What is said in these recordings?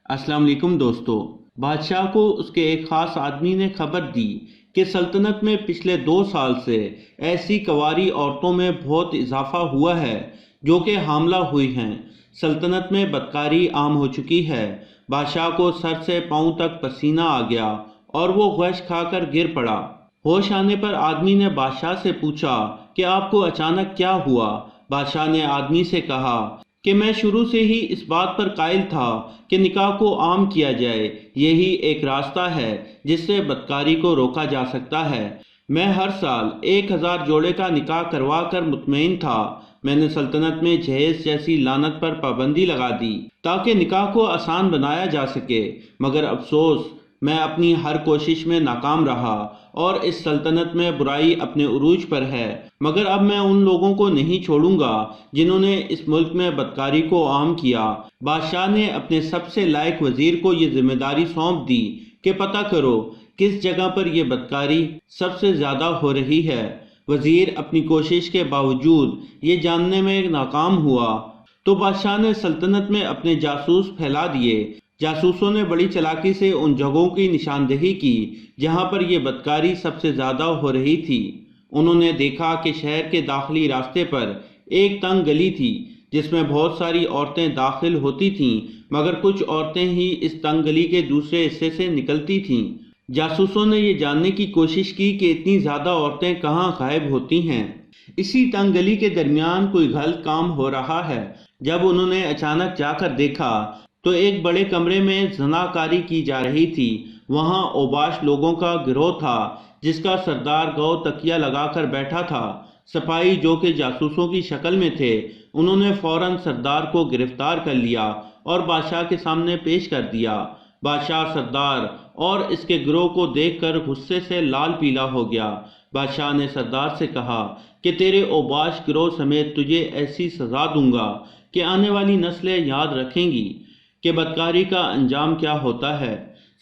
अस्सलाम वालेकुम दोस्तों। बादशाह को उसके एक ख़ास आदमी ने खबर दी कि सल्तनत में पिछले 2 साल से ऐसी कंवारी औरतों में बहुत इजाफा हुआ है जो कि हामला हुई हैं। सल्तनत में बदकारी आम हो चुकी है। बादशाह को सर से पांव तक पसीना आ गया और वो गश खाकर गिर पड़ा। होश आने पर आदमी ने बादशाह से पूछा कि आपको अचानक क्या हुआ। बादशाह ने आदमी से कहा कि मैं शुरू से ही इस बात पर कायल था कि निकाह को आम किया जाए। यही एक रास्ता है जिससे बदकारी को रोका जा सकता है। मैं हर साल 1000 जोड़े का निकाह करवा कर मुतमईन था। मैंने सल्तनत में जहेज जैसी लानत पर पाबंदी लगा दी ताकि निकाह को आसान बनाया जा सके, मगर अफसोस मैं अपनी हर कोशिश में नाकाम रहा और इस सल्तनत में बुराई अपने उरूज पर है। मगर अब मैं उन लोगों को नहीं छोड़ूंगा जिन्होंने इस मुल्क में बदकारी को आम किया। बादशाह ने अपने सबसे लायक वजीर को ये जिम्मेदारी सौंप दी कि पता करो किस जगह पर यह बदकारी सबसे ज्यादा हो रही है। वजीर अपनी कोशिश के बावजूद ये जानने में नाकाम हुआ तो बादशाह ने सल्तनत में अपने जासूस फैला दिए। जासूसों ने बड़ी चालाकी से उन जगहों की निशानदेही की जहां पर यह बदकारी सबसे ज्यादा हो रही थी। उन्होंने देखा कि शहर के दाखिली रास्ते पर एक तंग गली थी जिसमें बहुत सारी औरतें दाखिल होती थीं, मगर कुछ औरतें ही इस तंग गली के दूसरे हिस्से से निकलती थीं। जासूसों ने ये जानने की कोशिश की कि इतनी ज्यादा औरतें कहाँ गायब होती हैं। इसी तंग गली के दरमियान कोई गलत काम हो रहा है। जब उन्होंने अचानक जाकर देखा तो एक बड़े कमरे में जनाकारी की जा रही थी। वहां ओबाश लोगों का गिरोह था जिसका सरदार गौ तकिया लगाकर बैठा था। सिपाही जो कि जासूसों की शक्ल में थे, उन्होंने फौरन सरदार को गिरफ्तार कर लिया और बादशाह के सामने पेश कर दिया। बादशाह सरदार और इसके गिरोह को देखकर गुस्से से लाल पीला हो गया। बादशाह ने सरदार से कहा कि तेरे ओबाश गिरोह समेत तुझे ऐसी सजा दूंगा कि आने वाली नस्लें याद रखेंगी कि बदकारी का अंजाम क्या होता है।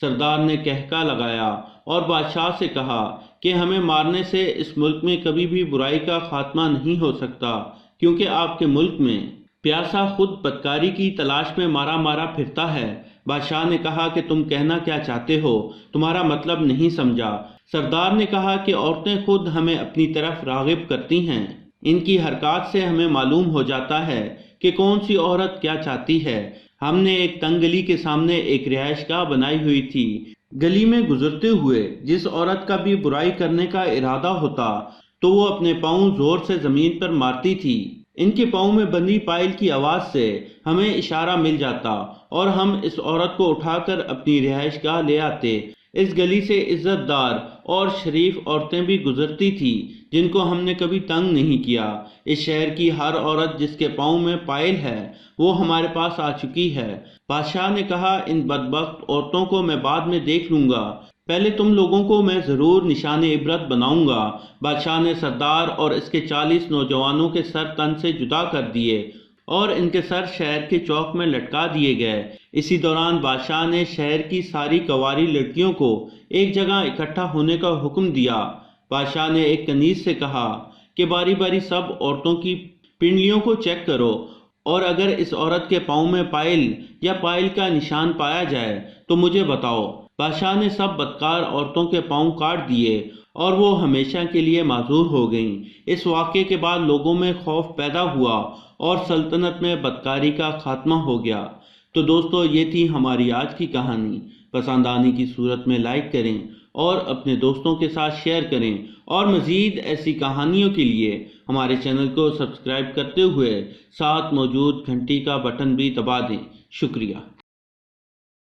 सरदार ने कहका लगाया और बादशाह से कहा कि हमें मारने से इस मुल्क में कभी भी बुराई का खात्मा नहीं हो सकता, क्योंकि आपके मुल्क में प्यासा खुद बदकारी की तलाश में मारा मारा फिरता है। बादशाह ने कहा कि तुम कहना क्या चाहते हो, तुम्हारा मतलब नहीं समझा। सरदार ने कहा कि औरतें खुद हमें अपनी तरफ रागिब करती हैं। इनकी हरकत से हमें मालूम हो जाता है कि कौन सी औरत क्या चाहती है। हमने एक तंग गली के सामने एक रिहायशगाह बनाई हुई थी। गली में गुजरते हुए जिस औरत का भी बुराई करने का इरादा होता तो वो अपने पाँव जोर से जमीन पर मारती थी। इनके पाँव में बंधी पायल की आवाज से हमें इशारा मिल जाता और हम इस औरत को उठाकर अपनी रिहायशगाह ले आते। इस गली से इज्जतदार और शरीफ औरतें भी गुजरती थी जिनको हमने कभी तंग नहीं किया। इस शहर की हर औरत जिसके पाँव में पायल है वो हमारे पास आ चुकी है। बादशाह ने कहा, इन बदबख्त औरतों को मैं बाद में देख लूंगा, पहले तुम लोगों को मैं जरूर निशाने इबरत बनाऊंगा। बादशाह ने सरदार और इसके 40 नौजवानों के सर तन से जुदा कर दिए और इनके सर शहर के चौक में लटका दिए गए। इसी दौरान बादशाह ने शहर की सारी कंवारी लड़कियों को एक जगह इकट्ठा होने का हुक्म दिया। बादशाह ने एक कनीज से कहा कि बारी बारी सब औरतों की पिंडलियों को चेक करो और अगर इस औरत के पाँव में पायल या पायल का निशान पाया जाए तो मुझे बताओ। बादशाह ने सब बदकार औरतों के पाँव काट दिए और वो हमेशा के लिए माजूर हो गईं। इस वाक़े के बाद लोगों में खौफ पैदा हुआ और सल्तनत में बदकारी का खात्मा हो गया। तो दोस्तों, ये थी हमारी आज की कहानी। पसंद आने की सूरत में लाइक करें और अपने दोस्तों के साथ शेयर करें और मज़ीद ऐसी कहानियों के लिए हमारे चैनल को सब्सक्राइब करते हुए साथ मौजूद घंटी का बटन भी दबा दें। शुक्रिया।